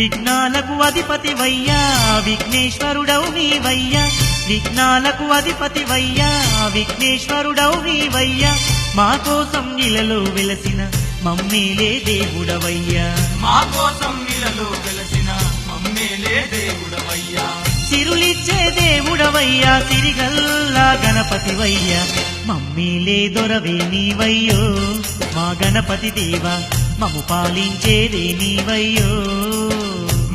విఘ్నాలకు అధిపతివయ్యా విఘ్నేశ్వరుడవు నీవయ్యా, విఘ్నాలకు అధిపతివయ్యా విఘ్నేశ్వరుడవు నీవయ్యా, మా కోసం ఇలలో వెలసిన మమ్మేలే దేవుడవయ్యా, మా కోసం ఇలలో వెలసిన మమ్మేలే దేవుడవయ్యా, సిరులిచ్చే దేవుడవయ్యా సిరిగల్లా గణపతివయ్యా, మమ్మేలే దొరవే నీవయ్యో మా గణపతి దేవా, మము పాలించేదే నీవయ్యో,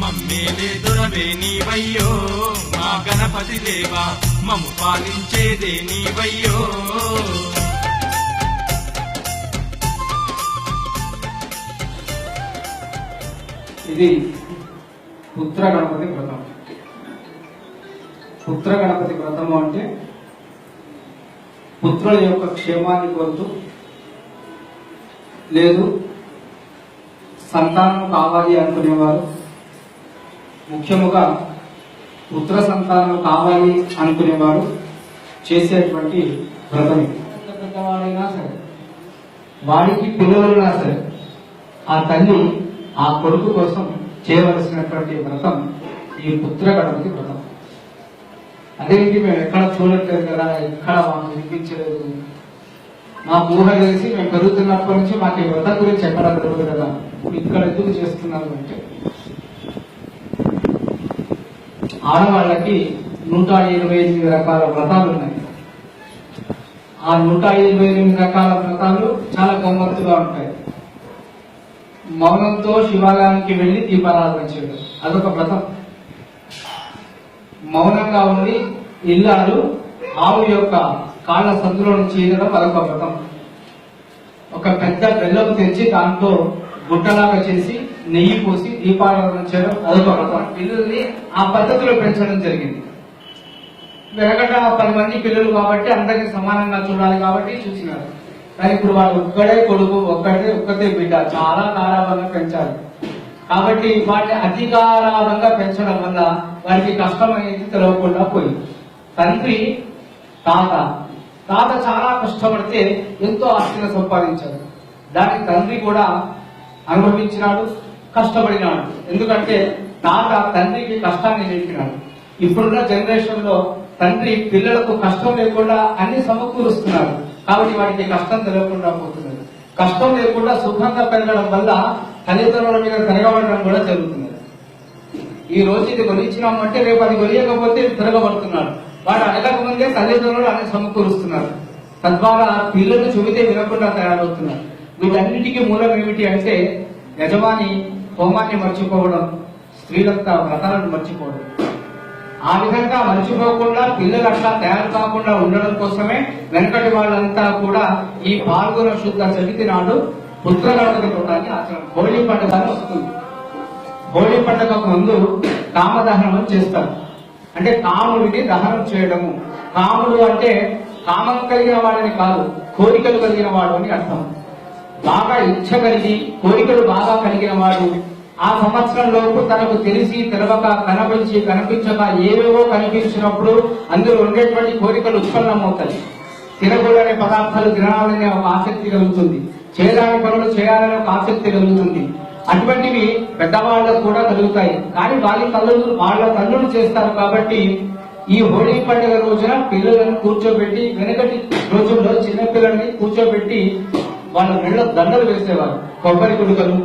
మమ్మేలే దొరవే నీవయ్యో మా గణపతి దేవా, మము పాలించేదే నీవయ్యో. ఇది పుత్ర గణపతి వ్రతం. పుత్ర గణపతి వ్రతము అంటే పుత్రుల యొక్క క్షేమాన్ని కోరుతూ, లేదు సంతానం కావాలి అనుకునేవారు, ముఖ్యముగా పుత్ర సంతానం కావాలి అనుకునేవారు చేసేటువంటి వ్రతం. ఎంత పెద్దవాడైనా సరే, వాడికి పిల్లలైనా సరే, ఆ తల్లి ఆ కొడుకు కోసం చేయవలసినటువంటి వ్రతం ఈ పుత్ర గణపతి వ్రతం. అదేంటి మేము ఎక్కడ చూడట్లేదు కదా, ఎక్కడ మాకు వినిపించలేదు, మా ఊహ తెలిసి మేము పెరుగుతున్నప్పటి నుంచి మాకు ఈ వ్రతం గురించి ఎక్కడ తెలియదు కదా, ఇక్కడ ఎందుకు చేస్తున్నారు అంటే, ఆడవాళ్ళకి 128 రకాల వ్రతాలు ఉన్నాయి. ఆ 128 రకాల వ్రతాలు చాలా గమ్మత్తుగా ఉంటాయి. మౌనంతో శివాలయానికి వెళ్లి దీపారాధన చేయడం అదొక వ్రతం. మౌనంగా ఉండి ఇల్లాలు ఆవు యొక్క కాళ్ళ సందులో నుంచి ఈదడం అదొక వ్రతం. ఒక పెద్ద బెల్లం తెచ్చి దాంట్లో గుట్టలాగా చేసి నెయ్యి పోసి దీపారాధన చేయడం అదొక వ్రతం. పిల్లల్ని ఆ పద్ధతిలో పెంచడం జరిగింది. వెనకట 10 మంది పిల్లలు కాబట్టి అందరికీ సమానంగా చూడాలి కాబట్టి చూసినారు. కానీ ఇప్పుడు వాళ్ళు ఒక్కడే కొడుకు, ఒక్కతే బిడ్డ, చాలా గారాబంగా పెంచాలి. కాబట్టి వాటిని అధికారంగా పెంచడం వల్ల వారికి కష్టమనేది తెలవకుండా పోయింది. తండ్రి తాత చాలా కష్టపడితే ఎంతో ఆస్తిని సంపాదించాడు. దానికి తండ్రి కూడా అనుభవించినాడు, కష్టపడినాడు. ఎందుకంటే తాత తండ్రికి కష్టాన్ని నేర్పినాడు. ఇప్పుడున్న జనరేషన్ లో తండ్రి పిల్లలకు కష్టం లేకుండా అన్ని సమకూరుస్తున్నారు. కాబట్టి వాడికి కష్టం తెలియకుండా పోతున్నది. కష్టం లేకుండా సుఖంగా పెరగడం వల్ల తల్లిదండ్రుల మీద తిరగబడడం కూడా జరుగుతున్నది. ఈ రోజు ఇది కొనిచ్చినామంటే రేపు అది కొనియకపోతే తిరగబడుతున్నాడు. వాడు అడగక ముందే తల్లిదండ్రులు అన్ని సమకూరుస్తున్నారు. తద్వారా పిల్లలు చెబితే వినకుండా తయారవుతున్నారు. వీటన్నిటికీ మూలం ఏమిటి అంటే యజమాని హోమాన్ని మర్చిపోవడం, స్త్రీలంతా వ్రతాలను మర్చిపోవడం. ఆ విధంగా మర్చిపోకుండా పిల్లలు అట్లా తయారు కాకుండా ఉండడం కోసమే వెనకటి వాళ్ళంతా కూడా ఈ పాల్గొన శుద్ధ చవితి నాడు పుత్ర గణపతి వ్రతాన్ని ఆచరణ. హోళీ పండుగ వస్తుంది. హోళీ పండుగకు ముందు కామదహనం చేస్తారు. అంటే కాముడిని దహనం చేయడము. కాముడు అంటే కామం కలిగిన వాడని కాదు, కోరికలు కలిగిన వాడు అని అర్థం. బాగా ఇచ్చ కలిగి కోరికలు బాగా కలిగిన వాడు ఆ సంవత్సరంలోపు తనకు తెలిసి తెలవక కనిపించక ఏవేవో కనిపించినప్పుడు అందులో ఉండేటువంటి కోరికలు ఉత్పన్నమవుతాయి. తినకూడనే పదార్థాలు తినాలనే ఒక ఆసక్తి కలుగుతుంది, చేయడానికి పనులు చేయాలనే ఒక ఆసక్తి కలుగుతుంది. అటువంటివి పెద్దవాళ్ళకు కూడా కలుగుతాయి. కానీ వాళ్ళ తల్లులు చేస్తారు. కాబట్టి ఈ హోళీ పండుగ రోజున పిల్లలను కూర్చోబెట్టి, వెనకటి రోజుల్లో చిన్నపిల్లల్ని కూర్చోబెట్టి వాళ్ళ మెళ్ళ దండలు వేసేవారు. కొబ్బరి గుడుకలు,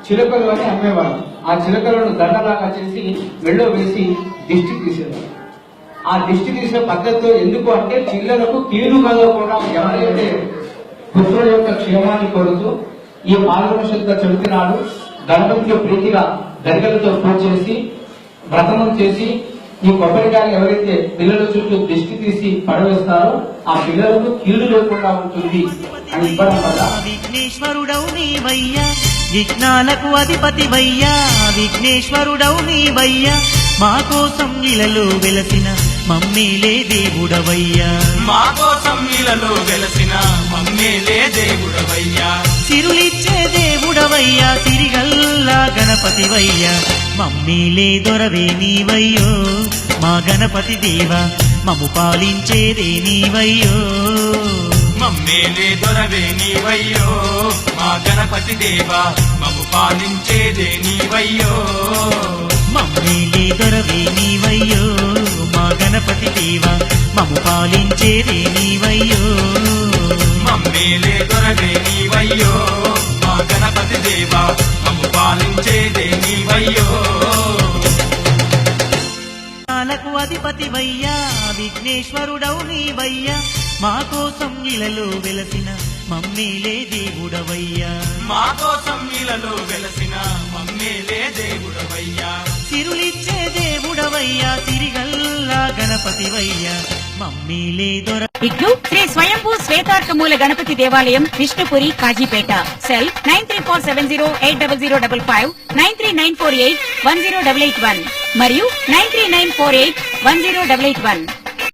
చిలకలు అని అమ్మేవారు. ఆ చిలకలను దండలాగా చేసి మెళ్ళో వేసి దిష్టి తీసేవారు. ఆ దిష్టి తీసే పద్ధతితో ఎందుకు అంటే పిల్లలకు కీడు కలగకుండా ఎవరైతే పుత్రుల యొక్క క్షేమాన్ని కోరుతూ ఈ పాల్గొన శుద్ధ చవితి నాడు గణపతికి ప్రీతిగా గరికలతో పూజ చేసి వ్రతము చేసి ఈ కొబ్బరికాయలు ఎవరైతే పిల్లల చుట్టూ దిష్టి తీసి పడవేస్తారో ఆ పిల్లలకు కీడు లేకుండా ఉంటుంది అని ఇవ్వడం వల్ల విఘ్నేశ్వరుడవు నీవయ్యా, విఘ్నాలకు అధిపతివయ్యా విఘ్నేశ్వరుడవు నీవయ్యా, మా కోసం ఇలలో వెలసిన మమ్మేలే దేవుడవయ్యా, మా కోసం ఇలలో వెలసిన మమ్మేలే దేవుడవయ్యా, సిరులిచ్చే దేవుడవయ్యా సిరిగల్లా గణపతివయ్యా, మమ్మేలే దొరవే నీవయ్యో మా గణపతి దేవా, మము పాలించేదే నీవయ్యో, మమ్మేలే దొరవే నీవయ్యో మా గణపతి దేవా మము పాలించేదే నీవయ్యో మమ్మేలే దొరవే నీవయ్యో మా గణపతి దేవా మము పాలించేదే నీవయ్యో మమ్మేలే దొరవే నీవయ్యో మా గణపతి దేవా మము పాలించేదే నీవయ్యో నాలకు అధిపతివయ్యా విఘ్నేశ్వరుడవు నీవయ్యా మా కోసం ఇలలో వెలసిన మమ్మేలే దేవుడవయ్యా మా కోసం ఇలలో వెలసిన మమ్మేలే దేవుడవయ్యా సిరులిచ్చే దేవుడవయ్యా సిరిగల్లా గణపతివయ్యా మమ్మేలే దొర ఇట్లు శ్రీ స్వయంభూ శ్వేతార్కమూల గణపతి దేవాలయం విష్ణుపురి కాజీపేట సెల్ 9347080055 939481081 మరియు 939481081